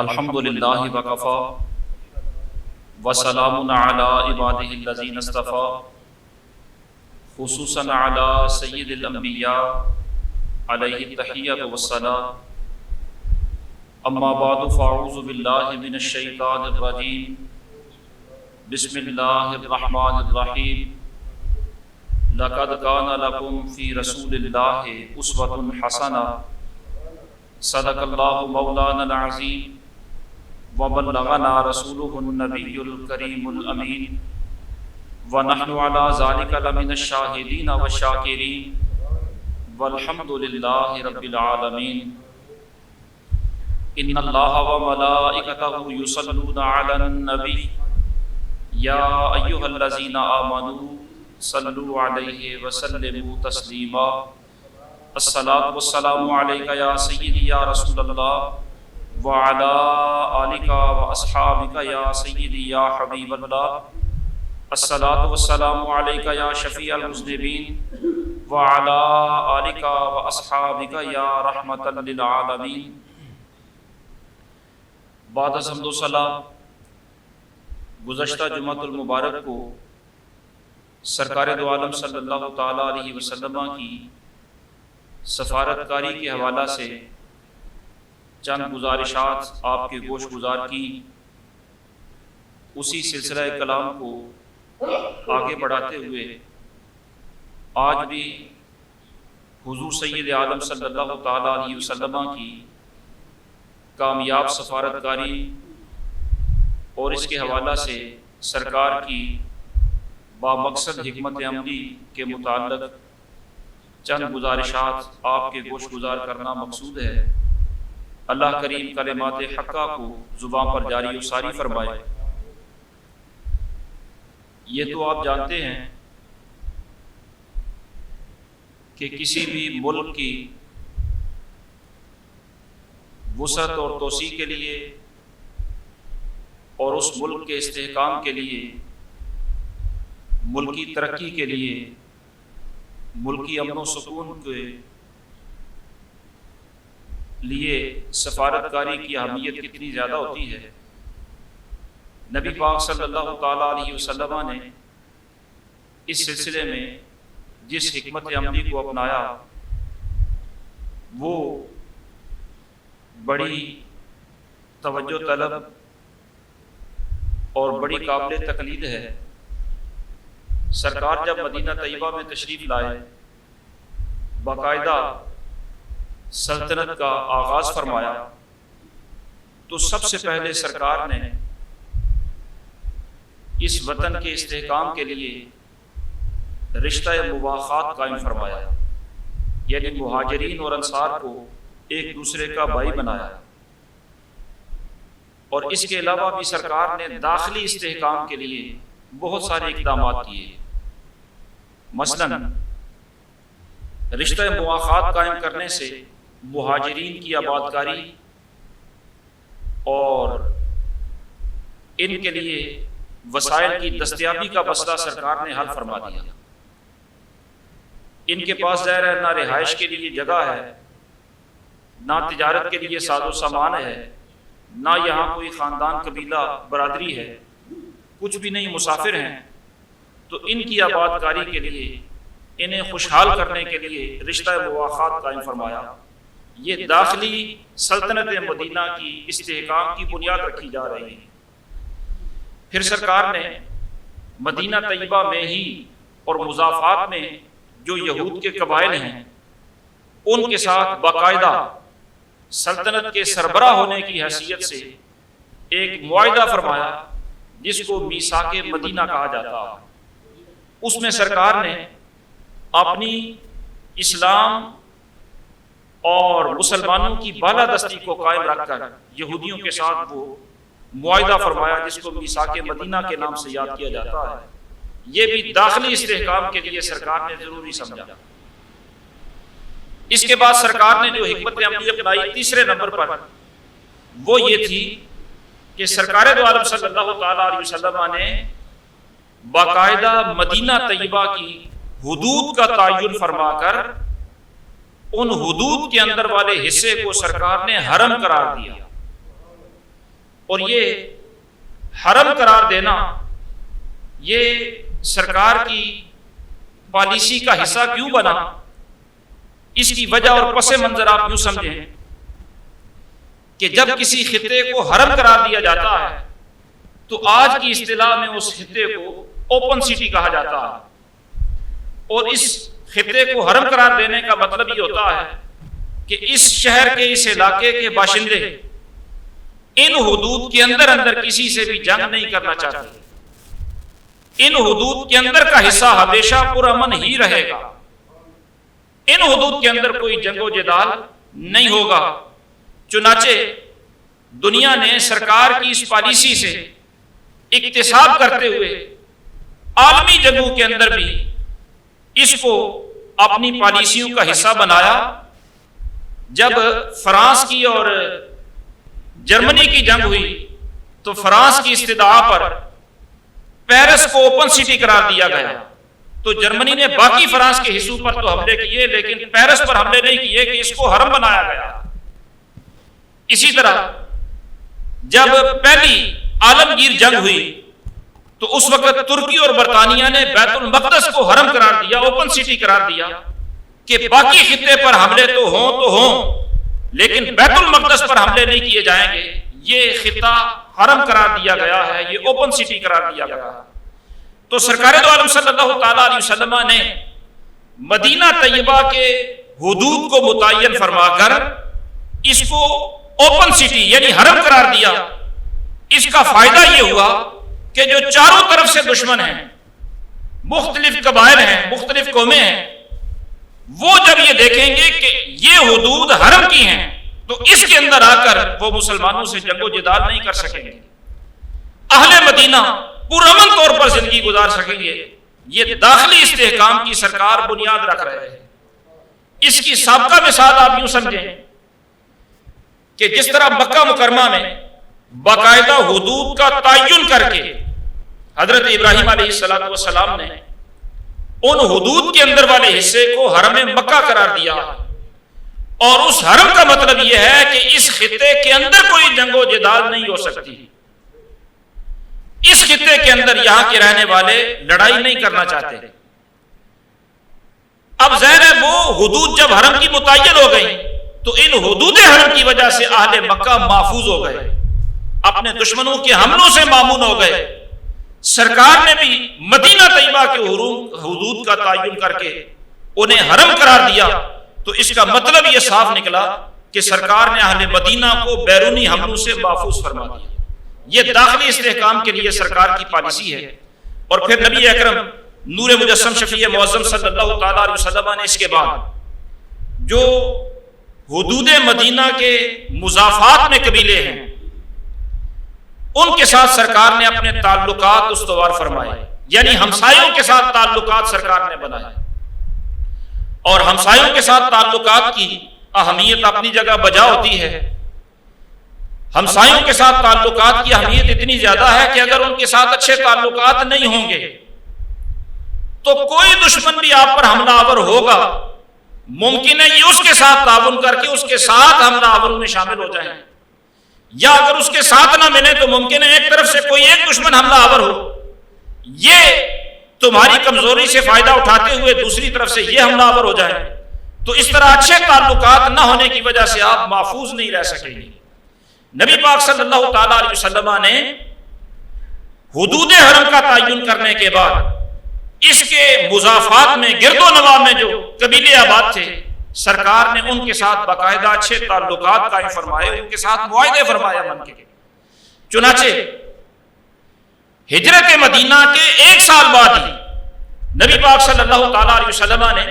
الحمد للہ وکفا وسلام علی عبادہ الذین اصطفی خصوصا علی سید الانبیاء علیہ التحیۃ والصلاۃ اما بعد فاعوذ باللہ من الشیطان الرجیم بسم اللہ الرحمن الرحیم لقد کان لکم فی رسول اللہ اسوۃ حسنہ صدق اللہ مولانا العظیم وبلغنا رسوله النبی الکریم الامین ونحن علی ذلک لمن الشاہدین والشاکرین والحمد للہ رب العالمین ان اللہ وملائکتہ یصلون علی النبی یا ایہا الذین آمنوا صلوا علیہ وسلموا تسلیما الصلاۃ والسلام علیک یا سیدی یا رسول اللہ وعلی آلک واصحابک یا سیدی یا حبیب اللہ الصلاۃ والسلام علیک یا شفیع المذنبین وعلی آلک واصحابک یا رحمۃ للعالمین۔ بعد از حمد و ثنا، گزشتہ جمعۃ المبارک کو سرکار دو عالم صلی اللہ تعالی علیہ وسلم کی سفارت کاری کے حوالہ سے چند گزارشات آپ کے گوش گزار کی، اسی سلسلہ کلام کو آگے بڑھاتے ہوئے آج بھی حضور سید عالم صلی اللہ تعالی علیہ وسلم کی کامیاب سفارت کاری اور اس کے حوالہ سے سرکار کی بامقصد حکمت عملی کے متعلق چند گزارشات آپ کے گوش گزار کرنا مقصود ہے۔ اللہ کریم کلمات حقہ کو زبان پر جاری و ساری فرمائے۔ یہ تو آپ جانتے ہیں کہ کسی بھی ملک کی وسعت اور توسیع کے لیے اور اس ملک کے استحکام کے لیے، ملکی ترقی کے لیے، ملکی امن و سکون کے لیے سفارت کاری کی اہمیت کتنی زیادہ ہوتی ہے۔ نبی پاک صلی اللہ تعالی علیہ وسلم نے اس سلسلے میں جس حکمت عملی کو اپنایا وہ بڑی توجہ طلب اور بڑی قابل تقلید ہے۔ سرکار جب مدینہ طیبہ میں تشریف لائے، باقاعدہ سلطنت کا آغاز فرمایا، تو سب سے پہلے سرکار نے اس وطن کے استحکام کے لیے رشتہ مواخات قائم فرمایا، یعنی مہاجرین اور انصار کو ایک دوسرے کا بھائی بنایا، اور اس کے علاوہ بھی سرکار نے داخلی استحکام کے لیے بہت سارے اقدامات کیے۔ مثلاً رشتہ مواخات قائم کرنے سے مہاجرین کی آباد کاری اور ان کے لیے وسائل کی دستیابی کا مسئلہ سرکار نے حل فرما دیا۔ ان کے پاس ظاہر ہے نہ رہائش کے لیے جگہ ہے، نہ تجارت کے لیے ساز و سامان ہے، نہ یہاں کوئی خاندان قبیلہ برادری ہے، کچھ بھی نہیں، مسافر ہیں۔ تو ان کی آباد کاری کے لیے، انہیں خوشحال کرنے کے لیے رشتہ مواخات قائم فرمایا۔ یہ داخلی سلطنت مدینہ کی استحکام کی بنیاد رکھی جا رہی ہے۔ پھر سرکار نے مدینہ طیبہ میں ہی اور مضافات میں جو یہود کے قبائل ہیں ان کے ساتھ باقاعدہ سلطنت کے سربراہ ہونے کی حیثیت سے ایک معاہدہ فرمایا، جس کو میثاق مدینہ کہا جاتا ہے۔ اس میں سرکار نے اپنی اسلام اور مسلمانوں کی بالادستی کو قائم رکھ کر یہودیوں کے ساتھ وہ معاہدہ فرمایا، جس کو میثاق مدینہ کے نام سے یاد کیا جاتا ہے۔ یہ بھی داخلی استحکام کے لیے سرکار نے ضروری سمجھا۔ اس کے بعد سرکار نے جو حکمت عملی اپنائی تیسرے نمبر پر، وہ یہ تھی کہ سرکار دو عالم صلی اللہ تعالی علیہ وسلم نے باقاعدہ مدینہ طیبہ کی حدود کا تعین فرما کر ان حدود کے اندر والے حصے کو سرکار نے حرم قرار دیا۔ اور یہ حرم قرار دینا یہ سرکار کی پالیسی کا حصہ کیوں بنا؟ اس کی وجہ اور پس منظر آپ یوں سمجھیں کہ جب کسی خطے کو حرم قرار دیا جاتا ہے تو آج کی اصطلاح میں اس خطے کو اوپن سٹی کہا جاتا ہے، اور اس خطے کو حرم قرار دینے کا مطلب یہ ہوتا ہے کہ اس شہر کے، اس علاقے کے باشندے ان حدود کے اندر اندر کسی سے بھی جنگ نہیں کرنا چاہتے، ان حدود کے اندر کا حصہ ہمیشہ پرامن ہی رہے گا، ان حدود کے اندر کوئی جنگ و جدال نہیں ہوگا۔ چنانچہ دنیا نے سرکار کی اس پالیسی سے اکتساب کرتے ہوئے عالمی جنگوں کے اندر بھی اس کو اپنی پالیسیوں کا حصہ بنایا۔ جب فرانس کی اور جرمنی کی جنگ ہوئی تو فرانس کی استدعا پر پیرس کو اوپن سٹی قرار دیا گیا، تو جرمنی نے باقی فرانس کے حصوں پر تو حملے کیے لیکن پیرس پر حملے نہیں کیے کہ اس کو حرم بنایا گیا۔ اسی طرح جب پہلی عالمگیر جنگ ہوئی تو اس وقت ترکی اور برطانیہ نے بیت المقدس کو حرم قرار دیا، اوپن سٹی قرار دیا کہ باقی خطے پر حملے تو ہوں لیکن بیت المقدس پر حملے نہیں کیے جائیں گے، یہ خطہ حرم قرار دیا گیا ہے، یہ اوپن سٹی قرار دیا گیا ہے۔ تو سرکار دو عالم صلی اللہ تعالی علیہ وسلم نے مدینہ طیبہ کے حدود کو متعین فرما کر اس کو اوپن سٹی یعنی حرم قرار دیا۔ اس کا فائدہ یہ ہوا کہ جو چاروں طرف سے دشمن ہیں، مختلف قبائل ہیں، مختلف قومیں ہیں، وہ جب یہ دیکھیں گے کہ یہ حدود حرم کی ہیں تو اس کے اندر آ کر وہ مسلمانوں سے جنگ و جدال نہیں کر سکیں گے، اہل مدینہ پرامن طور پر زندگی گزار سکیں گے۔ یہ داخلی استحکام کی سرکار بنیاد رکھ رہے ہیں۔ اس کی سابقہ مثال آپ یوں سمجھیں کہ جس طرح مکہ مکرمہ میں باقاعدہ حدود کا تعین کر کے حضرت ابراہیم علیہ السلام نے ان حدود کے اندر والے حصے کو حرم مکہ قرار دیا، اور اس حرم کا مطلب یہ ہے کہ اس خطے کے اندر کوئی جنگ و جدال نہیں ہو سکتی، اس خطے کے اندر یہاں کے رہنے والے لڑائی نہیں کرنا چاہتے۔ اب ظاہر ہے وہ حدود جب حرم کی متعین ہو گئی تو ان حدود حرم کی وجہ سے اہل مکہ محفوظ ہو گئے، اپنے دشمنوں کے حملوں سے مامون ہو گئے۔ سرکار نے بھی مدینہ طیبہ کے حدود کا تعین کر کے انہیں حرم قرار دیا، تو اس کا مطلب یہ صاف نکلا کہ سرکار نے اہل مدینہ کو بیرونی حملوں سے محفوظ فرما دیا۔ یہ داخلی استحکام کے لیے سرکار کی پالیسی ہے۔ اور پھر نبی اکرم نور مجسم شفیع معظم صلی اللہ تعالی علیہ وسلم نے اس کے بعد جو حدود مدینہ کے مضافات میں قبیلے ہیں ان کے ساتھ سرکار نے اپنے تعلقات استوار فرمائے، یعنی ہمسایوں کے ساتھ تعلقات سرکار نے بنائے۔ اور ہمسایوں کے ساتھ تعلقات کی اہمیت اپنی جگہ بجا ہوتی ہے۔ ہمسایوں کے ساتھ تعلقات کی اہمیت اتنی زیادہ ہے کہ اگر ان کے ساتھ اچھے تعلقات نہیں ہوں گے تو کوئی دشمن بھی آپ پر حملہ آور ہوگا، ممکن ہے یہ اس کے ساتھ تعاون کر کے اس کے ساتھ حملہ آوروں میں شامل ہو جائیں، یا اگر اس کے ساتھ نہ ملے تو ممکن ہے ایک طرف سے کوئی ایک دشمن حملہ آور ہو، یہ تمہاری کمزوری سے فائدہ اٹھاتے ہوئے دوسری طرف سے یہ حملہ آور ہو جائے، تو اس طرح اچھے تعلقات نہ ہونے کی وجہ سے آپ محفوظ نہیں رہ سکیں گے۔ نبی پاک صلی اللہ تعالی علیہ وسلم نے حدود حرم کا تعین کرنے کے بعد اس کے مضافات میں گرد و نواح میں جو قبیلے آباد تھے سرکار نے ان کے ساتھ باقاعدہ اچھے تعلقات قائم فرمائے، ان کے ساتھ معاہدے فرمایا من کے۔ چنانچہ ہجرت مدینہ کے 1 سال بعد ہی نبی پاک صلی اللہ تعالی علیہ وسلم نے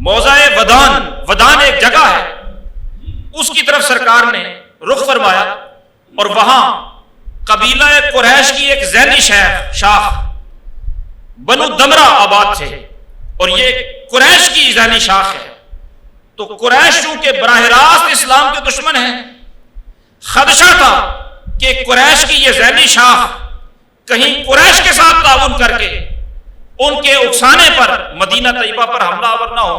موضع ودان ایک جگہ ہے اس کی طرف سرکار نے رخ فرمایا، اور وہاں قبیلہ قریش کی ایک ذیلی شاخ بنو دمرہ آباد تھے، اور یہ قریش کی ذیلی شاخ ہے۔ تو قریش چونکہ براہ راست اسلام کے دشمن ہیں، خدشہ تھا کہ قریش کی یہ ذیلی شاخ کہیں قریش کے ساتھ تعاون کر کے ان کے اکسانے پر مدینہ طیبہ پر حملہ آور نہ ہو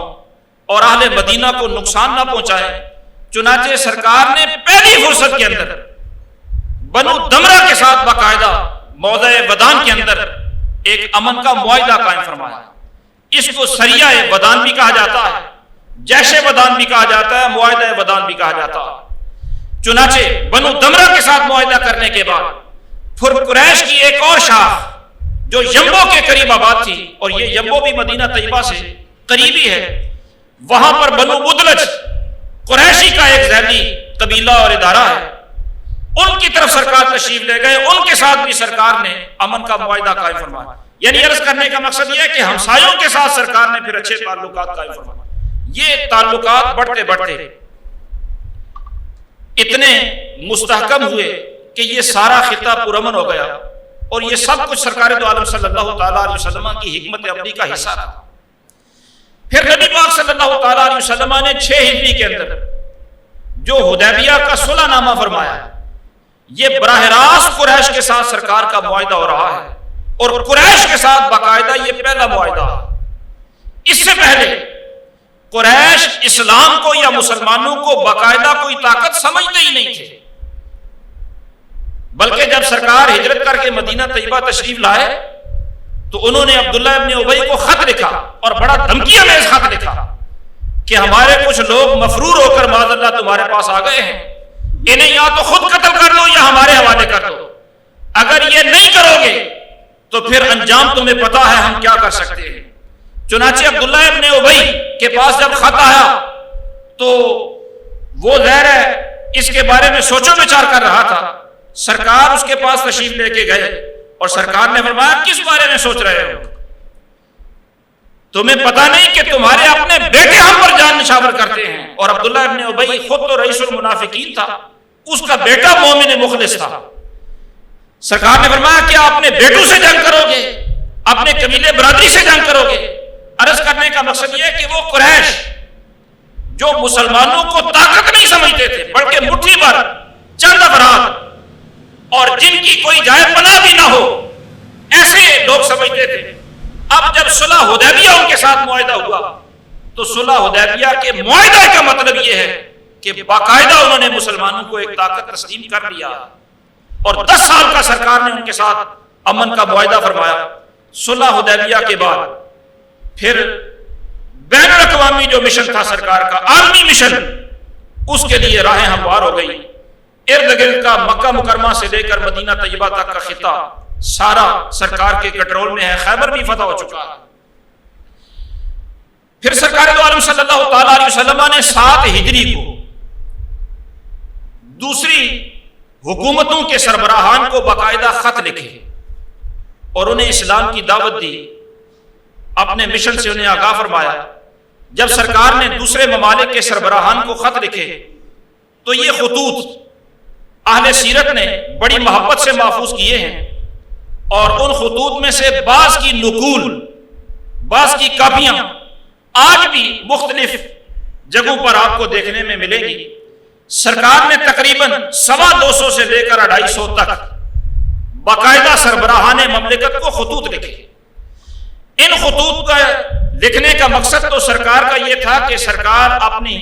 اور اہل مدینہ کو نقصان نہ پہنچائے۔ چنانچہ سرکار نے پہلی فرصت کے اندر بنو دمرہ کے ساتھ باقاعدہ موضع ودان کے اندر ایک امن کا معاہدہ قائم فرمایا. اس کو سریہ ودان بھی کہا جاتا ہے، جیش ودان بھی کہا جاتا ہے، معاہدہ ودان بھی کہا جاتا ہے. چنانچہ بنو دمرہ کے ساتھ معاہدہ کرنے کے بعد پھر قریش کی ایک اور شاخ جو یمبو کے قریب آباد تھی، اور یہ یمبو بھی مدینہ طیبہ سے قریبی ہے، وہاں پر بنو مدلج قریشی کا ایک ذیلی قبیلہ اور ادارہ ہے، ان کی طرف سرکار تشریف لے گئے. ان کے ساتھ بھی سرکار نے امن کا معاہدہ قائم فرمایا. یعنی عرض کرنے کا مقصد یہ ہے کہ ہمسایوں کے ساتھ سرکار نے پھر اچھے تعلقات قائم فرمائے. یہ تعلقات بڑھتے بڑھتے اتنے مستحکم ہوئے کہ یہ سارا خطہ پرامن ہو گیا، اور یہ سب کچھ سرکار دو عالم صلی اللہ تعالیٰ علیہ وسلم کی حکمت عملی کا حصہ تھا. پھر نبی پاک صلی اللہ تعالیٰ علیہ وسلم نے 6 ہجری کے اندر جو حدیبیہ کا صلح نامہ فرمایا، یہ براہ راست قریش کے ساتھ سرکار کا معاہدہ ہو رہا ہے، اور قریش کے ساتھ باقاعدہ یہ پہلا معاہدہ ہے. اس سے پہلے قریش اسلام کو یا مسلمانوں کو باقاعدہ کوئی طاقت سمجھتے ہی نہیں تھے، بلکہ جب سرکار ہجرت کر کے مدینہ طیبہ تشریف لائے تو انہوں نے عبداللہ ابن ابی کو خط لکھا، اور بڑا دھمکی امیز خط لکھا کہ ہمارے کچھ لوگ مفرور ہو کر معاذ اللہ تمہارے پاس آ گئے ہیں، انہیں یا تو خود قتل کر دو یا ہمارے حوالے کر دو. اگر یہ نہیں کرو گے تو پھر انجام تمہیں پتا ہے ہم کیا کر سکتے ہیں. چنانچہ عبداللہ ابن ابی کے پاس جب خط آیا تو وہ ظاہر ہے اس کے بارے میں سوچ و بچار کر رہا تھا. سرکار اس کے پاس تشریف لے کے گئے اور سرکار نے فرمایا کس بارے میں سوچ رہے ہو؟ تمہیں پتا نہیں کہ تمہارے اپنے بیٹے ہم پر جان نشاور کرتے ہیں. اور عبداللہ ابن ابی خود تو رئیس المنافقین تھا، اس کا بیٹا مومن مخلص تھا. سرکار نے فرمایا کہ اپنے بیٹوں سے جنگ کرو گے، اپنے قبیلے برادری سے جنگ کرو گے؟ عرض کرنے کا مقصد یہ ہے کہ وہ قریش جو مسلمانوں کو طاقت نہیں سمجھتے تھے بلکہ مٹھی بھر چند افراد اور جن کی کوئی جائے پناہ بھی نہ ہو، ایسے لوگ سمجھتے تھے. اب جب صلح حدیبیہ ان کے ساتھ معاہدہ ہوا تو صلح حدیبیہ کے معاہدے کا مطلب یہ ہے کہ باقاعدہ انہوں نے مسلمانوں کو ایک طاقت تسلیم کر لیا، اور 10 سال کا سرکار نے ان کے ساتھ امن کا معاہدہ فرمایا. صلح حدیبیہ کے بعد پھر بین الاقوامی جو مشن تھا سرکار کا، عالمی مشن، اس کے لیے راہیں ہموار ہو گئی. ارد گرد کا مکہ مکرمہ سے لے کر مدینہ طیبہ تک کا خطہ سارا سرکار کے کنٹرول میں ہے. خیبر بھی فتح ہو چکا ہے. پھر سرکار دو عالم صلی اللہ تعالیٰ علیہ وسلم نے 7 ہجری کو دوسری حکومتوں کے سربراہان کو باقاعدہ خط لکھے اور انہیں اسلام کی دعوت دی، اپنے مشن سے انہیں آگاہ فرمایا. جب سرکار نے دوسرے ممالک کے سربراہان کو خط لکھے تو یہ خطوط اہل سیرت نے بڑی محبت سے محفوظ کیے ہیں، اور ان خطوط میں سے بعض کی نقول، بعض کی کاپیاں آج بھی مختلف جگہوں پر آپ کو دیکھنے میں ملے گی. سرکار نے تقریباً 250 سے لے کر 250 تک باقاعدہ سربراہان مملکت کو خطوط لکھے. ان خطوط کا لکھنے کا مقصد تو سرکار کا یہ تھا کہ سرکار اپنی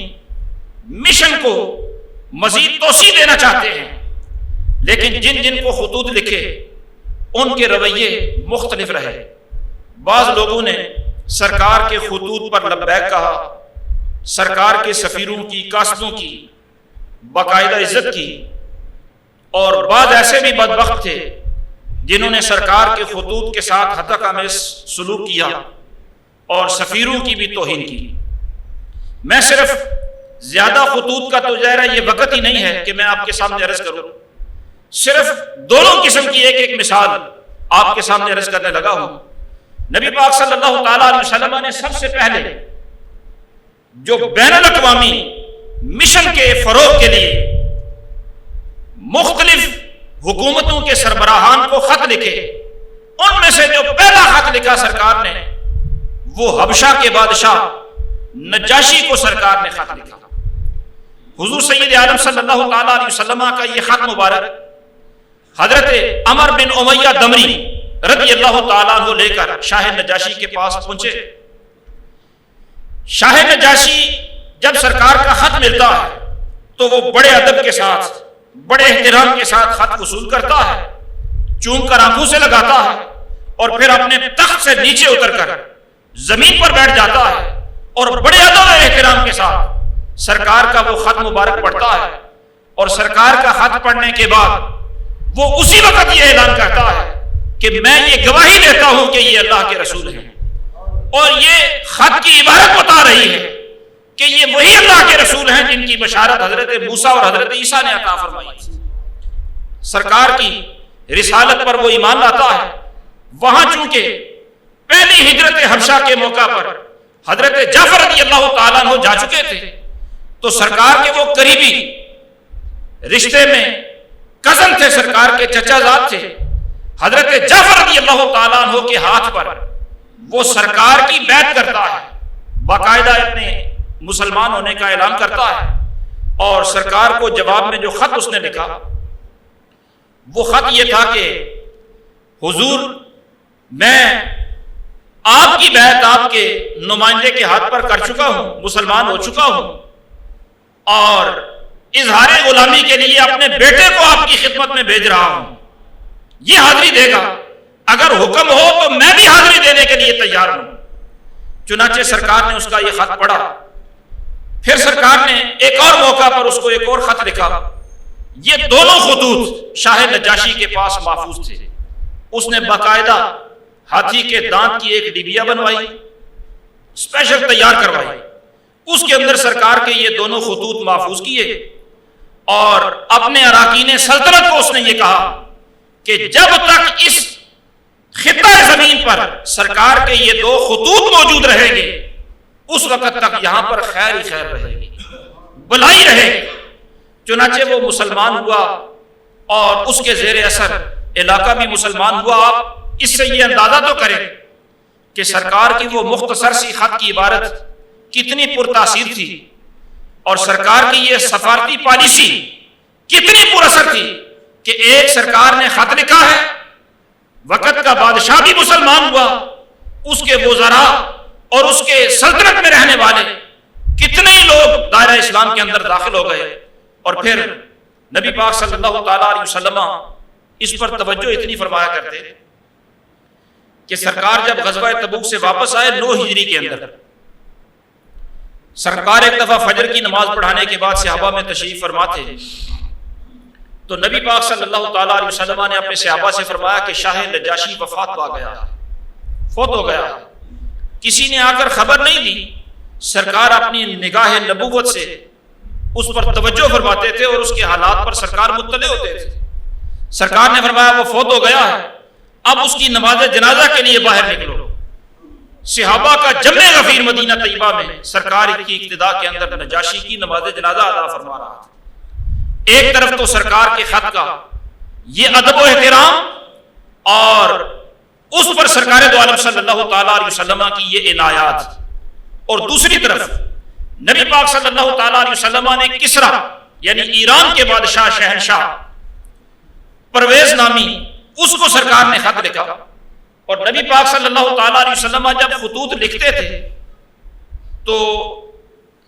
مشن کو مزید توسیع دینا چاہتے ہیں، لیکن جن جن کو خطوط لکھے ان کے رویے مختلف رہے. بعض لوگوں نے سرکار کے خطوط پر لبیک کہا، سرکار کے سفیروں کی، قاصدوں کی باقاعدہ عزت کی، اور بعض ایسے بھی بدبخت تھے جنہوں نے سرکار کے خطوط کے ساتھ حد آمیز سلوک کیا اور سفیروں کی بھی توہین کی. میں صرف زیادہ خطوط کا تو ظاہر یہ وقت ہی نہیں ہے کہ میں آپ کے سامنے عرض کروں، صرف دونوں قسم کی ایک مثال آپ کے سامنے عرض کرنے لگا ہوں. نبی پاک صلی اللہ تعالیٰ علیہ وسلم نے سب سے پہلے جو بین الاقوامی مشن کے فروغ کے لیے مختلف حکومتوں کے سربراہان کو خط لکھے، ان میں سے جو پہلا خط لکھا سرکار نے وہ حبشہ کے بادشاہ نجاشی کو سرکار نے خط لکھا. حضور سید عالم صلی اللہ تعالیٰ علیہ وسلم کا یہ خط مبارک حضرت عمر بن امیہ دمری رضی اللہ تعالیٰ عنہ لے کر شاہ نجاشی کے پاس پہنچے. شاہ نجاشی جب سرکار کا خط ملتا ہے تو وہ بڑے ادب کے ساتھ بڑے احترام کے ساتھ خط وصول کرتا ہے، چوم کر آنکھوں سے لگاتا ہے اور پھر اپنے تخت سے نیچے اتر کر زمین پر بیٹھ جاتا ہے اور بڑے ادب و احترام کے ساتھ سرکار کا وہ خط مبارک پڑھتا ہے، اور سرکار کا خط پڑھنے کے بعد وہ اسی وقت یہ اعلان کرتا ہے کہ میں یہ گواہی دیتا ہوں کہ یہ اللہ کے رسول ہیں، اور یہ خط کی عبارت بتا رہی ہے کہ یہ وہی اللہ کے رسول ہیں جن کی بشارت حضرت موسیٰ اور حضرت عیسیٰ نے عطا فرمائی تھی۔ سرکار کی رسالت پر وہ ایمان لاتا ہے۔ وہاں چونکہ پہلی ہجرت حبشہ کے موقع پر حضرت جعفر رضی اللہ تعالیٰ عنہ جا چکے تھے، تو سرکار کے وہ قریبی رشتے میں کزن تھے، سرکار کے چچا زاد تھے، حضرت جعفر رضی اللہ تعالیٰ عنہ کے ہاتھ پر وہ سرکار کی بیعت کرتا ہے، باقاعدہ اپنے مسلمان ہونے کا اعلان کرتا ہے، اور سرکار کو جواب میں جو خط اس نے لکھا وہ خط یہ تھا کہ حضور میں آپ کی بیعت آپ کے نمائندے کے ہاتھ پر کر چکا ہوں، مسلمان ہو چکا ہوں، اور اظہار غلامی کے لیے اپنے بیٹے کو آپ کی خدمت میں بھیج رہا ہوں، یہ حاضری دے گا، اگر حکم ہو تو میں بھی حاضری دینے کے لیے تیار ہوں۔ چنانچہ سرکار نے اس کا یہ خط پڑھا، پھر سرکار نے ایک اور موقع پر اس کو ایک اور خط لکھا۔ یہ دونوں خطوط شاہ نجاشی کے پاس محفوظ تھے، اس نے باقاعدہ ہاتھی کے دانت کی ایک ڈبیا بنوائی، اسپیشل تیار کروائی، اس کے اندر سرکار کے یہ دونوں خطوط محفوظ کیے، اور اپنے اراکین سلطنت کو اس نے یہ کہا کہ جب تک اس خطہ زمین پر سرکار کے یہ دو خطوط موجود رہیں گے اس وقت تک یہاں پر خیر ہی خیر رہے گی، بھلائی رہے گی۔ چنانچہ وہ مسلمان ہوا اور اس کے زیر اثر علاقہ بھی مسلمان ہوا۔ آپ اس سے یہ اندازہ تو کریں کہ سرکار کی وہ مختصر سی خط کی عبارت کتنی پرتاثیر تھی، اور سرکار کی یہ سفارتی پالیسی کتنی پر اثر تھی کہ ایک سرکار نے خط لکھا ہے، وقت کا بادشاہ بھی مسلمان ہوا، اس کے وزراء اور اس کے سلطنت میں رہنے والے کتنے ہی لوگ دائرہ اسلام کے اندر داخل ہو گئے، اور پھر نبی پاک صلی اللہ تعالیٰ علیہ وسلم اس پر توجہ اتنی فرمایا کرتے کہ سرکار جب غزوہ تبوک سے واپس آئے 9 ہجری کے اندر، سرکار ایک دفعہ فجر کی نماز پڑھانے کے بعد صحابہ میں تشریف فرما تھے، تو نبی پاک صلی اللہ تعالیٰ علیہ وسلم نے اپنے صحابہ سے فرمایا کہ شاہ نجاشی وفات پا گیا، فوت ہو گیا۔ کسی نے آ کر خبر نہیں دی، سرکار اپنی نگاہ نبوت سے اس پر توجہ فرماتے تھے اور اس کے حالات پر سرکار مطلع ہوتے تھے۔ سرکار نے فرمایا وہ فوت ہو گیا ہے، اب اس کی نماز جنازہ کے لیے باہر نکلو۔ صحابہ کا جمع غفیر مدینہ طیبہ میں سرکار کی اقتداء کے اندر نجاشی کی نماز جنازہ ادا فرما رہا تھا۔ ایک طرف تو سرکار کے خط کا یہ ادب و احترام اور اس پر سرکار دو عالم صلی اللہ تعالیٰ علیہ وسلم کی یہ عنایات، اور دوسری طرف نبی پاک صلی اللہ تعالیٰ علیہ وسلم نے کسرا یعنی ایران کے بادشاہ شہنشاہ پرویز نامی اس کو سرکار نے خط لکھا، اور نبی پاک صلی اللہ تعالیٰ علیہ وسلم جب خطوط لکھتے تھے تو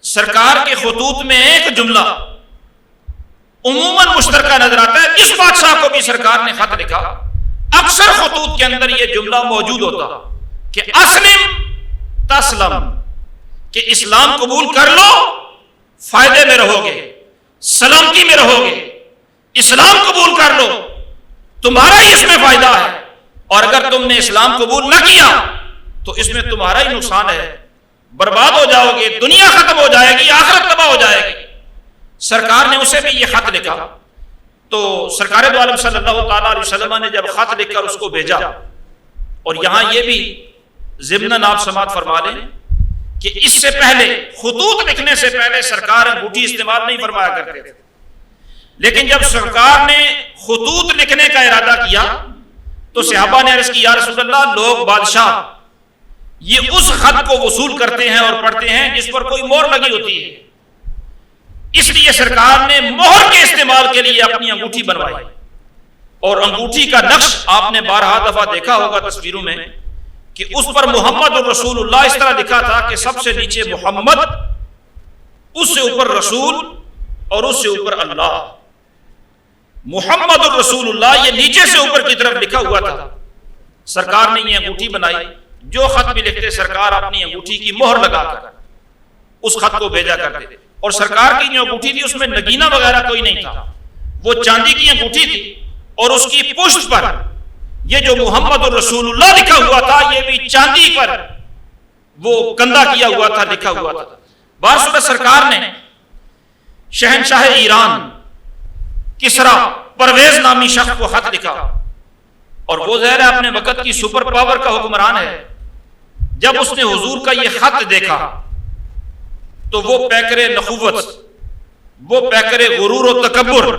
سرکار کے خطوط میں ایک جملہ عموماً مشترکہ نظر آتا ہے۔ جس بادشاہ کو بھی سرکار نے خط لکھا اکثر خطوط کے اندر یہ جملہ موجود ہوتا کہ اسلم تسلم، کہ اسلام قبول کر لو فائدے میں رہو گے، سلامتی میں رہو گے، اسلام قبول کر لو تمہارا ہی اس میں فائدہ ہے، اور اگر تم نے اسلام قبول نہ کیا تو اس میں تمہارا ہی نقصان ہے، برباد ہو جاؤ گے، دنیا ختم ہو جائے گی، آخرت تباہ ہو جائے گی۔ سرکار نے اسے بھی یہ خط لکھا، تو سرکار دو عالم صلی اللہ تعالیٰ علیہ وسلم نے جب خط لکھ کر اس کو بھیجا، اور یہاں یہ بھی ضمناً آپ سماعت فرما لیں کہ اس سے پہلے خطوط لکھنے سے پہلے سرکار انگوٹھی استعمال نہیں فرمایا کرتے تھے، لیکن جب سرکار نے خطوط لکھنے کا ارادہ کیا تو صحابہ نے عرض کی یا رسول اللہ، لوگ بادشاہ یہ اس خط کو وصول کرتے ہیں اور پڑھتے ہیں جس پر کوئی مہر لگی ہوتی ہے، اس لیے سرکار نے مہر کے استعمال کے لیے اپنی انگوٹھی بنوائی، اور انگوٹھی کا نقش آپ نے بارہا دفعہ دیکھا ہوگا تصویروں میں کہ اس پر محمد الرسول اللہ اس طرح لکھا تھا کہ سب سے نیچے محمد، اس سے اوپر رسول اور اس سے اوپر اللہ۔ محمد الرسول اللہ یہ نیچے سے اوپر کی طرف لکھا ہوا تھا. سرکار نے یہ انگوٹھی بنائی. جو خط بھی لکھتے سرکار اپنی انگوٹھی کی مہر لگا کر اس خط کو بھیجا کرتے. اور سرکار کی جو انگوٹھی تھی اس میں نگینہ وغیرہ کوئی نہیں تھا, وہ چاندی کی انگوٹھی تھی, اور اس کی پشت پر یہ جو محمد الرسول اللہ لکھا ہوا تھا یہ بھی چاندی پر وہ کندہ کیا ہوا تھا, لکھا ہوا تھا. بارصورت سرکار نے شہنشاہ ایران کسرا پرویز نامی شخص کو خط لکھا, اور وہ ظاہر ہے اپنے وقت کی سپر پاور کا حکمران ہے. جب اس نے حضور کا یہ خط دیکھا تو وہ پیکر نخوت, وہ پیکر غرور و تکبر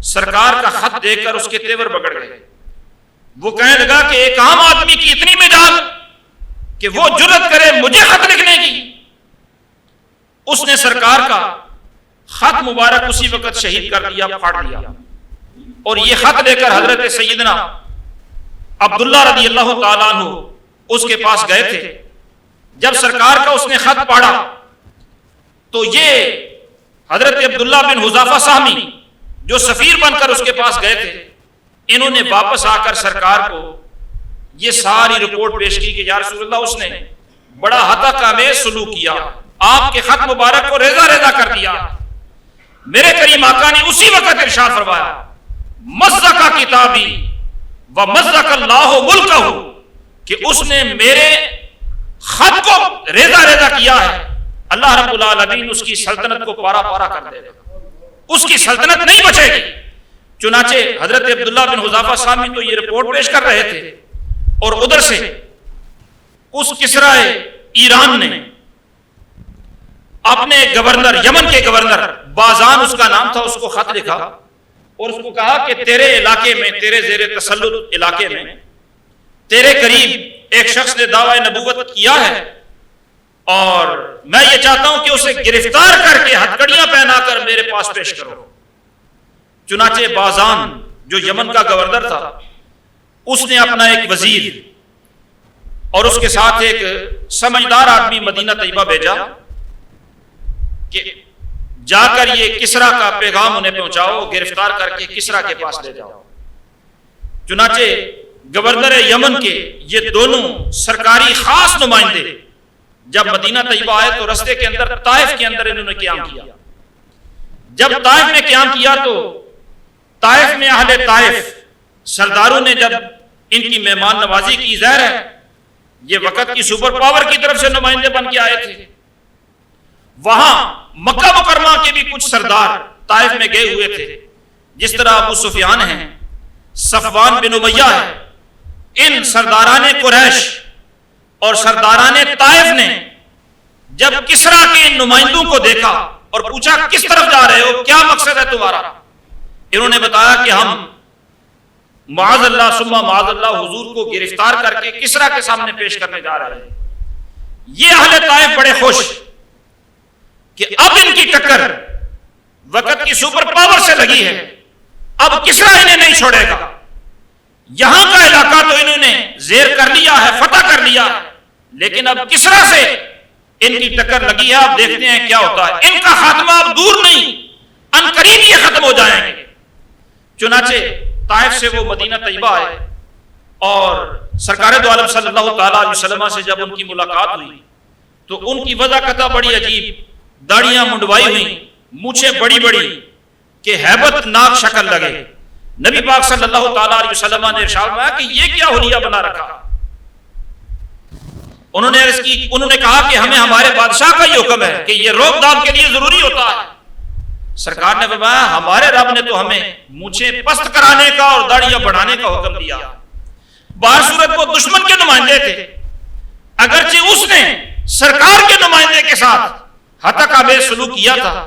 سرکار کا خط دیکھ کر اس کے تیور بگڑ گئے. وہ کہنے لگا کہ ایک عام آدمی کی اتنی مجال کہ وہ جرأت کرے مجھے خط لکھنے کی. اس نے سرکار کا خط مبارک اسی وقت شہید کر دیا, پھاڑ دیا, اور یہ خط لے کر حضرت سیدنا عبداللہ رضی اللہ تعالیٰ عنہ اس کے پاس گئے تھے. جب سرکار کا اس نے خط پڑھا تو یہ حضرت عبداللہ بن حذافہ سہمی جو سفیر بن کر اس کے پاس گئے تھے, انہوں نے واپس آ کر سرکار کو یہ ساری رپورٹ پیش کی کہ یا رسول اللہ اس نے بڑا ہتک سلوک کیا, آپ کے خط مبارک کو ریزہ ریزہ کر دیا. میرے کریم آقا نے اسی وقت ارشاد فرمایا مزق کتابی و مزق اللہ ملکہ, کہ اس نے میرے خط کو ریزہ ریزہ کیا ہے, اللہ رب العالمین اس کی سلطنت کو پارا پارا کر دے گا, اس کی سلطنت نہیں بچے گی. چنانچہ حضرت عبداللہ بن حذافہ سامی تو یہ رپورٹ پیش کر رہے تھے, اور ادھر سے اس کسرا ایران نے اپنے گورنر, یمن کے گورنر بازان اس کا نام تھا, اس کو خط لکھا اور اس کو کہا کہ تیرے علاقے میں, تیرے زیر تسلط علاقے میں تیرے قریب ایک شخص نے دعوی نبوت کیا ہے, اور میں یہ چاہتا ہوں کہ اسے گرفتار کر کے ہتھکڑیاں پہنا کر میرے پاس پیش کرو. چنانچہ بازان جو یمن کا گورنر تھا اس نے اپنا ایک وزیر اور اس کے ساتھ ایک سمجھدار آدمی مدینہ طیبہ بھیجا کہ جا کر یہ کسرا کا پیغام انہیں پہنچاؤ, گرفتار کر کے کسرا کے پاس لے جاؤ. چنانچہ گورنر یمن کے یہ دونوں سرکاری خاص نمائندے جب مدینہ طیبہ آئے تو رستے کے اندر طائف کے اندر انہوں نے قیام کیا. جب طائف میں قیام کیا تو طائف میں اہل طائف سرداروں نے جب ان کی مہمان نوازی کی, ظاہر ہے یہ وقت کی سپر پاور کی طرف سے نمائندے بن کے آئے تھے. وہاں مکہ مکرمہ کے بھی کچھ سردار طائف میں گئے ہوئے تھے, جس طرح ابو سفیان ہیں, صفوان بن امیہ ہے. ان سرداران قریش اور سرداران طائف نے جب کسرا کے نمائندوں کو دیکھا اور پوچھا کس طرف جا رہے ہو, کیا مقصد ہے تمہارا, انہوں نے بتایا کہ ہم معاذ اللہ ثم معاذ اللہ حضور کو گرفتار کر کے کسرا کے سامنے پیش کرنے جا رہے ہیں. یہ اہل طائف بڑے خوش کہ اب ان کی ٹکر وقت کی سپر پاور سے لگی ہے, اب کسرا انہیں نہیں چھوڑے گا. یہاں کا علاقہ تو انہوں نے زیر کر لیا ہے, فتح کر لیا ہے, لیکن اب کسرا سے ان کی ٹکر لگی ہے. اب دیکھتے ہیں کیا ہوتا ہے, ان کا خاتمہ اب دور نہیں, ان قریب یہ ختم ہو جائیں گے. چنانچہ طائف سے وہ مدینہ طیبہ آئے اور سرکار دو عالم صلی اللہ تعالی علیہ وسلم سے جب ان کی ملاقات ہوئی تو ان کی وضاحت بڑی عجیب, داڑیاں منڈوائی ہوئی, مونچھیں بڑی بڑی کہ ہیبت ناک شکل لگے. نبی پاک صلی اللہ تعالی علیہ وسلم نے ارشاد فرمایا کہ یہ کیا حلیہ بنا رکھا. انہوں نے عرض کی, انہوں نے کہا کہ ہمیں ہمارے بادشاہ کا یہ حکم ہے کہ یہ روک دام کے لیے ضروری ہوتا ہے. سرکار نے فرمایا ہمارے رب نے تو ہمیں مونچھیں پست کرانے کا اور داڑیاں بڑھانے کا حکم دیا. بہرصورت وہ دشمن کے نمائندے تھے, اگرچہ اس نے سرکار کے نمائندے کے ساتھ ہتک آمیز سلوک کیا تھا,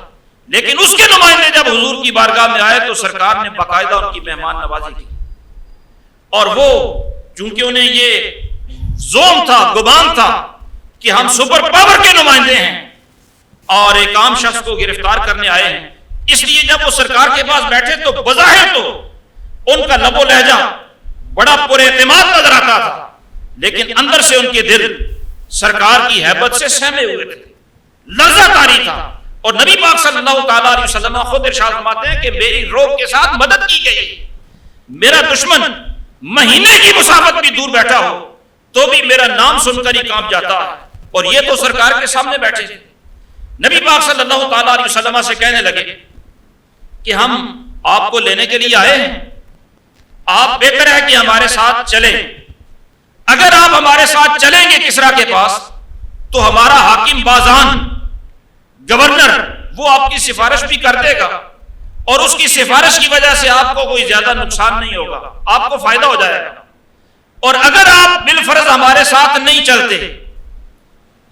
لیکن اس کے نمائندے جب حضور کی بارگاہ میں آئے تو سرکار نے باقاعدہ ان کی مہمان نوازی کی. اور وہ چونکہ انہیں یہ زوم تھا, گمان تھا کہ ہم سپر پاور کے نمائندے ہیں اور ایک عام شخص کو گرفتار کرنے آئے ہیں, اس لیے جب وہ سرکار کے پاس بیٹھے تو بظاہر تو ان کا لب و لہجہ بڑا پر اعتماد نظر آتا تھا, لیکن اندر سے ان کے دل سرکار کی ہیبت سے سہمے ہوئے تھے, لرزہ طاری تھا. اور نبی پاک صلی اللہ تعالیٰ علیہ وسلم خود ارشاد فرماتے ہیں کہ میری روح کے ساتھ مدد کی گئی، میرا دشمن مہینے کی مسافت بھی دور بیٹھا ہو تو بھی میرا نام سن کر ہی کانپ جاتا ہے۔ اور یہ تو سرکار کے سامنے بیٹھے تھے۔ نبی پاک صلی اللہ تعالیٰ علیہ وسلم سے کہنے لگے کہ ہم آپ کو لینے کے لیے آئے ہیں، آپ بہتر ہے کہ ہمارے ساتھ چلیں، اگر آپ ہمارے ساتھ چلیں گے کسریٰ کے پاس تو ہمارا حاکم بازان گورنر وہ آپ کی سفارش بھی کر دے گا، اور اس کی سفارش کی وجہ سے آپ کو کوئی زیادہ نقصان نہیں ہوگا، آپ کو فائدہ ہو جائے گا۔ اور اگر آپ بالفرض ہمارے ساتھ نہیں چلتے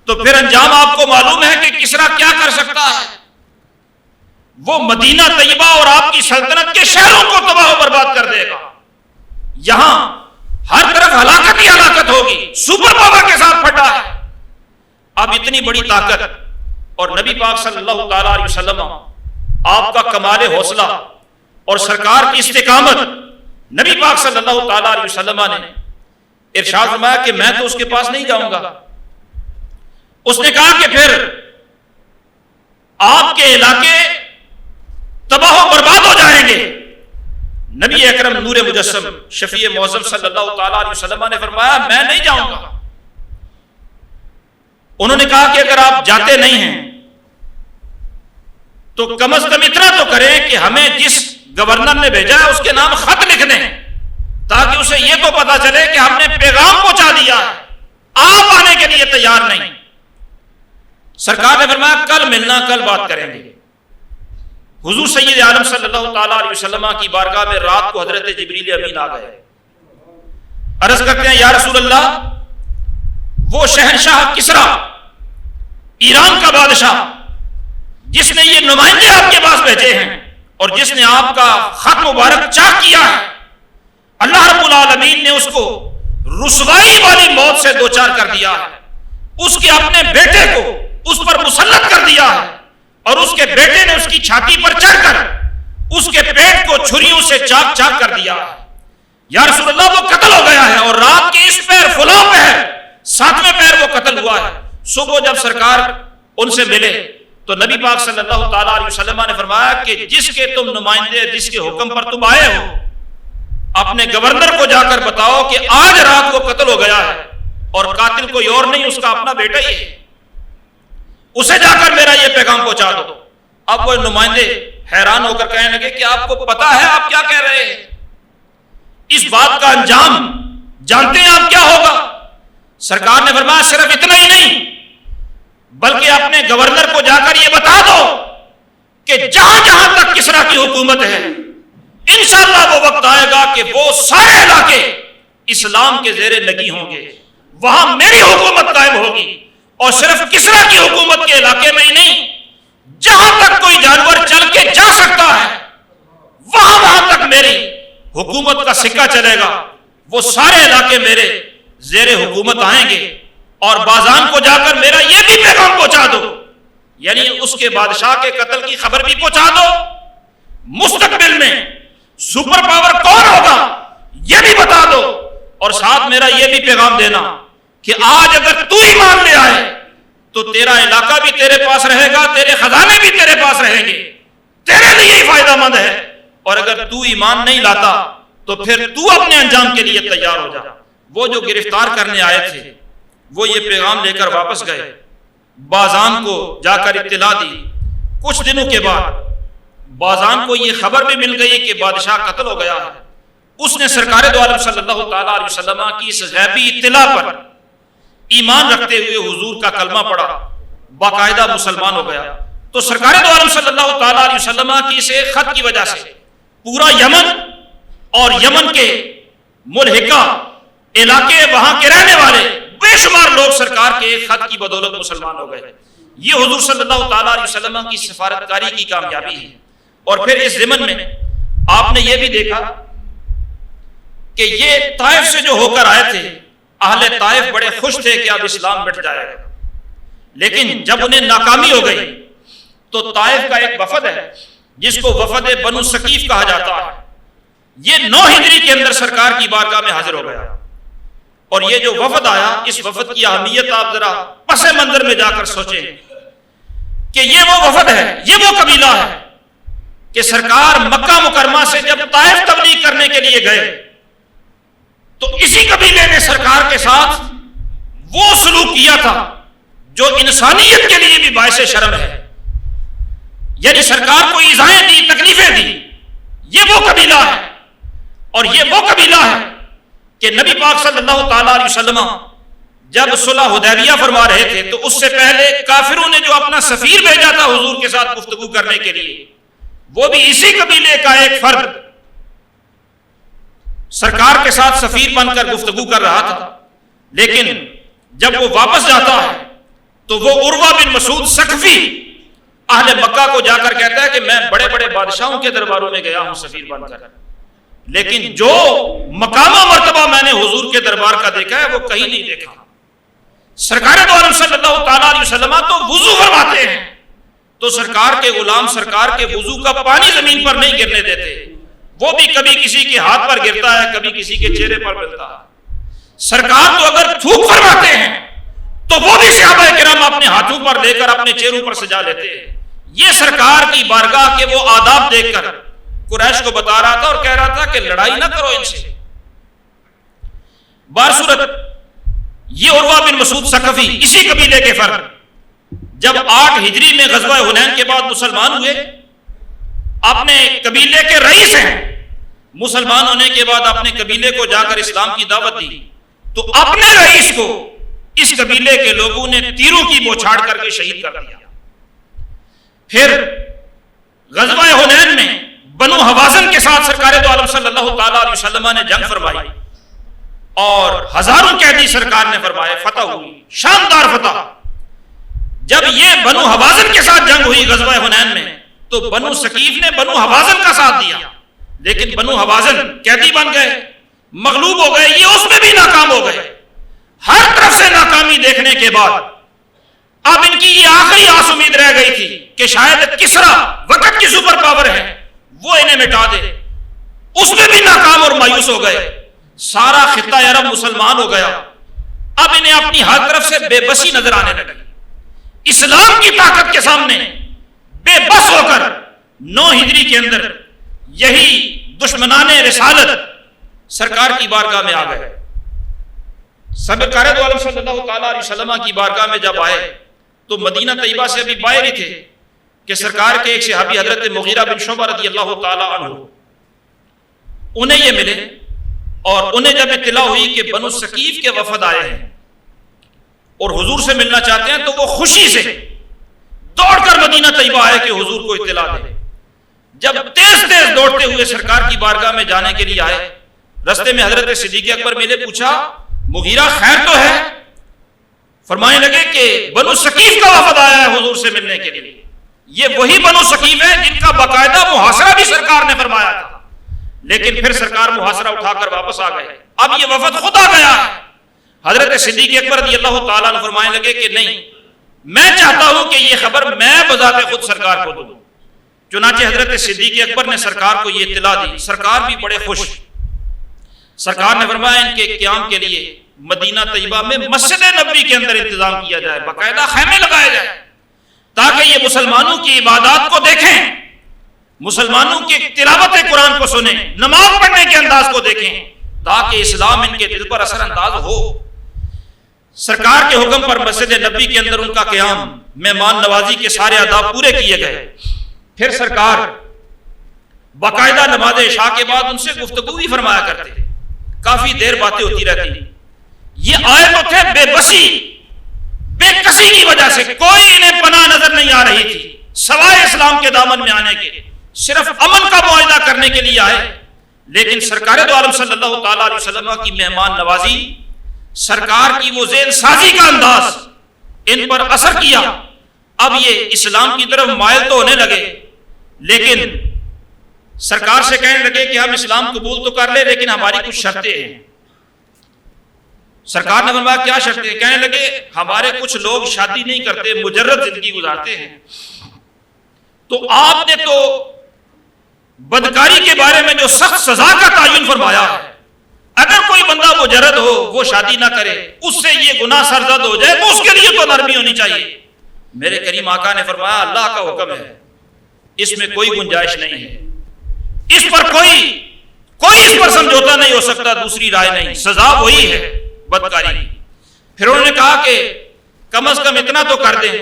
تو پھر انجام آپ کو معلوم ہے کہ کسریٰ کیا کر سکتا ہے، وہ مدینہ طیبہ اور آپ کی سلطنت کے شہروں کو تباہ و برباد کر دے گا۔ یہاں ہر طرف ہلاکت ہی ہلاکت ہوگی، سپر پاور کے ساتھ پھٹا ہے۔ اب اتنی بڑی طاقت اور نبی پاک صلی اللہ تعالیٰ علیہ وسلم آپ کا کمال حوصلہ اور سرکار کی استقامت، نبی پاک صلی اللہ تعالیٰ علیہ وسلم نے ارشاد فرمایا کہ میں تو اس کے پاس نہیں جاؤں گا۔ اس نے کہا کہ پھر آپ کے علاقے تباہ و برباد ہو جائیں گے۔ نبی اکرم نور مجسم شفیع معظم صلی اللہ تعالیٰ علیہ وسلم نے فرمایا میں نہیں جاؤں گا۔ انہوں نے کہا کہ اگر آپ جاتے نہیں ہیں تو کم از کم اتنا تو کریں کہ ہمیں جس گورنر نے بھیجا ہے اس کے نام خط لکھ دیں، تاکہ اسے یہ تو پتا چلے کہ ہم نے پیغام پہنچا دیا ہے، آپ آنے کے لیے تیار نہیں۔ سرکار نے فرمایا کل ملنا، کل بات کریں گے۔ حضور سید عالم صلی اللہ تعالیٰ علیہ وسلم کی بارگاہ میں رات کو حضرت جبریل امین آ گئے، عرض کرتے ہیں یا رسول اللہ، وہ شہنشاہ کسریٰ ایران کا بادشاہ جس نے یہ نمائندے آپ کے پاس بھیجے ہیں اور جس نے آپ کا خط مبارک چاک کیا ہے، اللہ رب العالمین نے اس کو رسوائی والی موت سے دوچار کر دیا ہے، اس کے اپنے بیٹے کو اس پر مسلط کر دیا ہے، اور اس کے بیٹے نے اس کی چھاتی پر چڑھ کر اس کے پیٹ کو چھریوں سے چاک چاک کر دیا ہے۔ یا رسول اللہ وہ قتل ہو گیا ہے، اور رات کے اس پیر فلاں پیر 7ویں پیر وہ قتل ہوا ہے۔ صبح جب سرکار ان سے ملے تو نبی پاک صلی اللہ تعالیٰ علیہ وسلم نے فرمایا کہ جس کے تم نمائندے، جس کے حکم پر تم آئے ہو، اپنے گورنر کو جا کر بتاؤ کہ آج رات کو قتل ہو گیا ہے، اور قاتل کوئی اور نہیں، اس کا اپنا بیٹا ہی ہے، اسے جا کر میرا یہ پیغام پہنچا دو۔ اب وہ نمائندے حیران ہو کر کہنے لگے کہ آپ کو پتا ہے آپ کیا کہہ رہے ہیں، اس بات کا انجام جانتے ہیں آپ کیا ہوگا؟ سرکار نے فرمایا صرف اتنا ہی نہیں، بلکہ اپنے گورنر کو جا کر یہ بتا دو کہ جہاں جہاں تک کسریٰ کی حکومت ہے انشاءاللہ وہ وقت آئے گا کہ وہ سارے علاقے اسلام کے زیر نگی ہوں گے، وہاں میری حکومت قائم ہوگی، اور صرف کسریٰ کی حکومت کے علاقے میں ہی نہیں، جہاں تک کوئی جانور چل کے جا سکتا ہے وہاں تک میری حکومت کا سکہ چلے گا، وہ سارے علاقے میرے زیر حکومت آئیں گے۔ اور بازان کو جا کر میرا یہ بھی پیغام پہنچا دو، یعنی اس کے بادشاہ کے قتل کی خبر بھی پہنچا دو، مستقبل میں سپر پاور کون ہوگا یہ بھی بتا دو، اور ساتھ میرا یہ بھی پیغام دینا کہ آج اگر تو ایمان لے آئے تو تیرا علاقہ بھی تیرے پاس رہے گا، تیرے خزانے بھی تیرے پاس رہیں گے، تیرے لیے ہی فائدہ مند ہے، اور اگر تو ایمان نہیں لاتا تو پھر تو اپنے انجام کے لیے تیار ہو جا۔ وہ جو گرفتار کرنے آئے تھے وہ یہ پیغام لے کر واپس گئے، بازان کو جا کر اطلاع دی۔ کچھ دنوں کے بعد بازان کو یہ خبر بھی مل گئی کہ بادشاہ قتل ہو گیا ہے۔ اس نے سرکار دو عالم صلی اللہ تعالیٰ علیہ وسلم کی اس غیبی اطلاع پر ایمان رکھتے ہوئے حضور کا کلمہ پڑھا، باقاعدہ مسلمان ہو گیا۔ تو سرکار دو عالم صلی اللہ تعالیٰ علیہ وسلم کی اس ایک خط کی وجہ سے پورا یمن اور یمن کے ملحقہ علاقے، وہاں کے رہنے والے بے شمار لوگ سرکار کے ایک خط کی بدولت مسلمان ہو گئے۔ یہ حضور صلی اللہ تعالیٰ علیہ وسلم کی سفارتکاری کی کامیابی ہے۔ اور پھر اس ضمن میں آپ نے یہ بھی دیکھا کہ یہ طائف سے جو ہو کر آئے تھے، اہل طائف بڑے خوش تھے کہ اب اسلام مٹ جائے گا، لیکن جب انہیں ناکامی ہو گئی تو طائف کا ایک وفد ہے جس کو وفد بنو ثقیف کہا جاتا ہے، یہ 9 ہجری کے اندر سرکار کی بارگاہ میں حاضر ہو گیا۔ اور یہ جو وفد آیا، اس وفد کی اہمیت آپ ذرا پس منظر میں جا کر سوچیں کہ یہ وہ وفد ہے، یہ وہ قبیلہ ہے کہ سرکار مکہ مکرمہ سے جب طائف تبلیغ کرنے کے لیے گئے تو اسی قبیلے نے سرکار کے ساتھ وہ سلوک کیا تھا جو انسانیت کے لیے بھی باعث شرم ہے، یعنی سرکار کو ایذائیں دی، تکلیفیں دی۔ یہ وہ قبیلہ ہے، اور یہ وہ قبیلہ ہے کہ نبی پاک صلی اللہ تعالی علیہ وسلم جب صلح حدیبیہ فرما رہے تھے تو اس سے پہلے کافروں نے جو اپنا سفیر بھیجا تھا حضور کے ساتھ گفتگو کرنے کے لیے، وہ بھی اسی قبیلے کا ایک فرد سرکار کے ساتھ سفیر بن کر گفتگو کر رہا تھا، لیکن جب وہ واپس جاتا ہے تو وہ عروہ بن مسعود ثقفی اہل مکہ کو جا کر کہتا ہے کہ میں بڑے بڑے بادشاہوں کے درباروں میں گیا ہوں سفیر بن کر، لیکن جو مقام و مرتبہ میں نے حضور کے دربار کا دیکھا ہے وہ کہیں نہیں دیکھا۔ سرکار دو عالم صلی اللہ تعالی علیہ وسلم تو وضو فرماتے ہیں تو سرکار کے غلام سرکار کے وضو کا پانی زمین پر نہیں گرنے دیتے، وہ بھی کبھی کسی کے ہاتھ پر گرتا ہے، کبھی کسی کے چہرے پر ملتا ہے۔ سرکار تو اگر تھوک فرماتے ہیں تو وہ بھی صحابہ کرام اپنے ہاتھوں پر لے کر اپنے چہروں پر سجا لیتے ہیں۔ یہ سرکار کی بارگاہ کے وہ آداب دیکھ کر قریش کو بتا رہا تھا اور کہہ رہا تھا کہ لڑائی نہ کرو ان سے۔ بارصورت یہ عروہ بن مسعود ثقفی اسی قبیلے کے فرد جب 8 ہجری میں غزوہ حنین کے بعد مسلمان ہوئے، اپنے قبیلے کے رئیس ہیں، مسلمان ہونے کے بعد اپنے قبیلے کو جا کر اسلام کی دعوت دی تو اپنے رئیس کو اس قبیلے کے لوگوں نے تیروں کی بوچھاڑ کر کے شہید کر دیا۔ پھر غزوہ حنین میں بنو حوازن کے ساتھ سرکار دو عالم صلی اللہ تعالی علیہ وسلم نے جنگ فرمائی اور ہزاروں قیدی سرکار نے فرمائے، فتح ہوئی، شاندار فتح۔ جب یہ بنو حوازن کے ساتھ جنگ ہوئی غزوہ حنین میں تو بنو ثقیف نے بنو حوازن کا ساتھ دیا، لیکن بنو حوازن قیدی بن گئے، مغلوب ہو گئے، یہ اس میں بھی ناکام ہو گئے۔ ہر طرف سے ناکامی دیکھنے کے بعد اب ان کی یہ آخری آس امید رہ گئی تھی کہ شاید کسرا وقت کی سپر پاور ہے وہ انہیں مٹا دے، اس میں بھی ناکام اور مایوس ہو گئے۔ سارا خطہ عرب مسلمان ہو گیا، اب انہیں اپنی ہر طرف سے بے بسی نظر آنے لگی۔ اسلام کی طاقت کے سامنے بے بس ہو کر 9 ہجری کے اندر یہی دشمنان رسالت سرکار کی بارگاہ میں آ گئے۔ سرکار دو عالم صلی اللہ تعالی علیہ وسلم کی بارگاہ میں جب آئے تو مدینہ طیبہ سے ابھی باہر ہی تھے کہ سرکار کے ایک صحابی حضرت مغیرہ بن شعبہ رضی اللہ تعالی عنہ انہیں یہ ملے، اور انہیں جب اطلاع ہوئی کہ بنو ثقیف کے وفد آئے ہیں اور حضور سے ملنا چاہتے ہیں تو وہ خوشی سے دوڑ کر مدینہ طیبہ آئے کہ حضور کو اطلاع دیں۔ جب تیز تیز دوڑتے ہوئے سرکار کی بارگاہ میں جانے کے لیے آئے، رستے میں حضرت صدیق اکبر ملے، پوچھا مغیرہ خیر تو ہے؟ فرمانے لگے کہ بنو ثقیف کا وفد آیا ہے حضور سے ملنے کے لیے۔ یہ وہی بنو ثقیف ہے جن کا باقاعدہ محاصرہ بھی سرکار نے فرمایا تھا، لیکن پھر سرکار محاصرہ اٹھا کر واپس آ گئے، اب یہ وفد خود آ گیا ہے۔ حضرت صدیق اکبر رضی اللہ تعالیٰ عنہ فرمانے لگے کہ نہیں، میں چاہتا ہوں کہ یہ خبر میں بذات خود سرکار کو دوں۔ چنانچہ حضرت صدیق اکبر نے سرکار کو یہ اطلاع دی، سرکار بھی بڑے خوش۔ سرکار نے فرمایا ان کے قیام کے لیے مدینہ طیبہ میں مسجد نبوی کے اندر انتظام کیا جائے، باقاعدہ خیمے لگائے جائے تاکہ یہ مسلمانوں کی عبادات کو دیکھیں، مسلمانوں کی تلاوت قرآن کو سنیں، نماز پڑھنے کے انداز کو دیکھیں، تاکہ اسلام ان کے دل پر اثر انداز ہو۔ سرکار کے حکم پر مسجد نبوی کے اندر ان کا قیام، مہمان نوازی کے سارے آداب پورے کیے گئے۔ پھر سرکار باقاعدہ نماز عشاء کے بعد ان سے گفتگو بھی فرمایا کرتے، کافی دیر باتیں ہوتی رہتی۔ یہ آئے تو تھے بے بسی، بے کسی کی وجہ سے کوئی انہیں پناہ نظر نہیں آ رہی تھی سوائے اسلام کے دامن میں آنے کے، صرف امن کا معاہدہ کرنے کے لیے آئے۔ لیکن سرکار دو عالم صلی اللہ تعالیٰ علیہ وسلم کی مہمان نوازی، سرکار کی وہ ذہن سازی کا انداز ان پر اثر کیا۔ اب یہ اسلام کی طرف مائل تو ہونے لگے، لیکن سرکار سے کہنے لگے کہ ہم اسلام قبول تو کر لیں لیکن ہماری کچھ شرطیں ہیں۔ سرکار نے فرمایا کیا شرطیں؟ کہنے لگے ہمارے کچھ لوگ شادی نہیں کرتے، مجرد زندگی گزارتے ہیں، تو آپ نے تو بدکاری کے بارے میں جو سخت سزا کا تعین فرمایا ہے، اگر کوئی بندہ مجرد ہو وہ شادی نہ کرے، اس سے یہ گناہ سرزد ہو جائے تو اس کے لیے تو نرمی ہونی چاہیے، میرے کریم آقا نے فرمایا اللہ کا حکم ہے، اس میں کوئی گنجائش نہیں ہے، اس پر کوئی اس پر سمجھوتا نہیں ہو سکتا، دوسری رائے نہیں، سزا وہی ہے بدکاری کی۔ پھر انہوں نے کہا کہ کم از کم اتنا تو کر دیں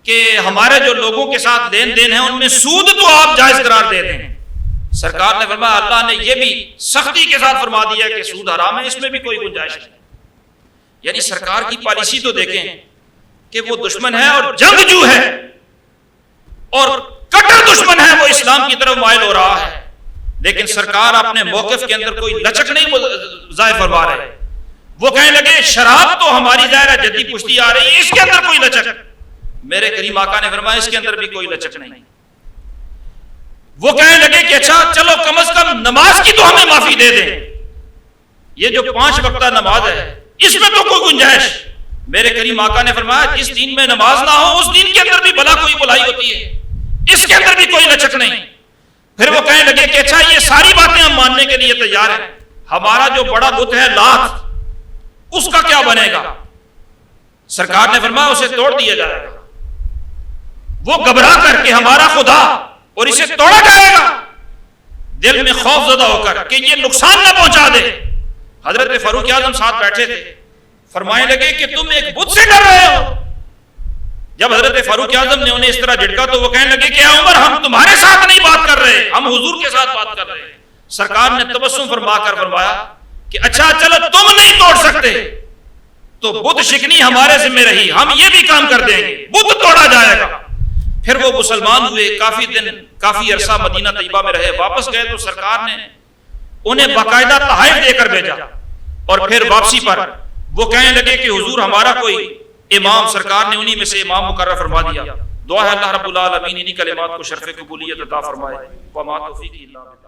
کہ ہمارے جو لوگوں کے ساتھ لین دین ہے ان میں سود تو آپ جائز قرار دے دیں۔ سرکار نے فرمایا اللہ نے یہ بھی سختی کے ساتھ فرما دیا کہ سود حرام ہے، اس میں بھی کوئی گنجائش نہیں۔ یعنی سرکار کی پالیسی تو دیکھیں کہ وہ دشمن ہے اور جنگجو ہے اور کٹر دشمن ہے، وہ اسلام کی طرف مائل ہو رہا ہے، لیکن سرکار اپنے موقف کے اندر کوئی لچک نہیں ظاہر فرما رہے۔ وہ کہنے لگے شراب تو ہماری ظاہر جدی پشتی آ رہی ہے، اس کے اندر کوئی لچک، میرے کریم آقا نے فرمایا اس کے اندر بھی کوئی لچک نہیں۔ وہ کہنے لگے کہ اچھا چلو کم از کم نماز کی تو ہمیں معافی دے دیں، یہ جو 5 وقتہ نماز ہے اس میں تو کوئی گنجائش۔ میرے کریم آقا نے فرمایا جس دین میں نماز نہ ہو اس دین کے اندر بھی بلا کوئی بلائی ہوتی ہے، اس کے اندر بھی کوئی لچک نہیں۔ پھر وہ کہنے لگے کہ اچھا یہ ساری باتیں ہم ماننے کے لیے تیار ہیں، ہمارا جو بڑا بت ہے لات اس کا کیا بنے گا؟ سرکار نے فرمایا اسے توڑ دیا جائے گا۔ وہ گھبرا کر کے ہمارا خدا اور اسے توڑا جائے گا، دل میں خوف زدہ ہو کر کہ یہ نقصان نہ پہنچا دے۔ حضرت فاروق اعظم ساتھ بیٹھے تھے، فرمانے لگے کہ تم ایک بت سے ڈر رہے ہو۔ جب حضرت فاروق اعظم نے انہیں اس طرح جھٹکا تو وہ کہنے لگے کہ اے عمر ہم تمہارے ساتھ نہیں بات کر رہے، ہم حضور کے ساتھ بات کر رہے ہیں۔ سرکار نے تبسم فرما کر فرمایا کہ اچھا چلو تم نہیں توڑ سکتے تو بت شکنی ہمارے ذمہ رہی، ہم یہ بھی کام کر دیں گے، بت توڑا جائے گا۔ پھر وہ مسلمان ہوئے، کافی دن کافی عرصہ مدینہ طیبہ میں رہے، واپس گئے تو سرکار نے انہیں باقاعدہ تحائف دے کر بھیجا، اور پھر واپسی پر وہ کہنے لگے کہ حضور ہمارا کوئی امام، سرکار نے انہی میں سے امام مقرر فرما دیا۔ دعا ہے اللہ رب العالمین انہی کلمات کو شرف قبولیت عطا فرمائے۔ وما توفیقی الا باللہ۔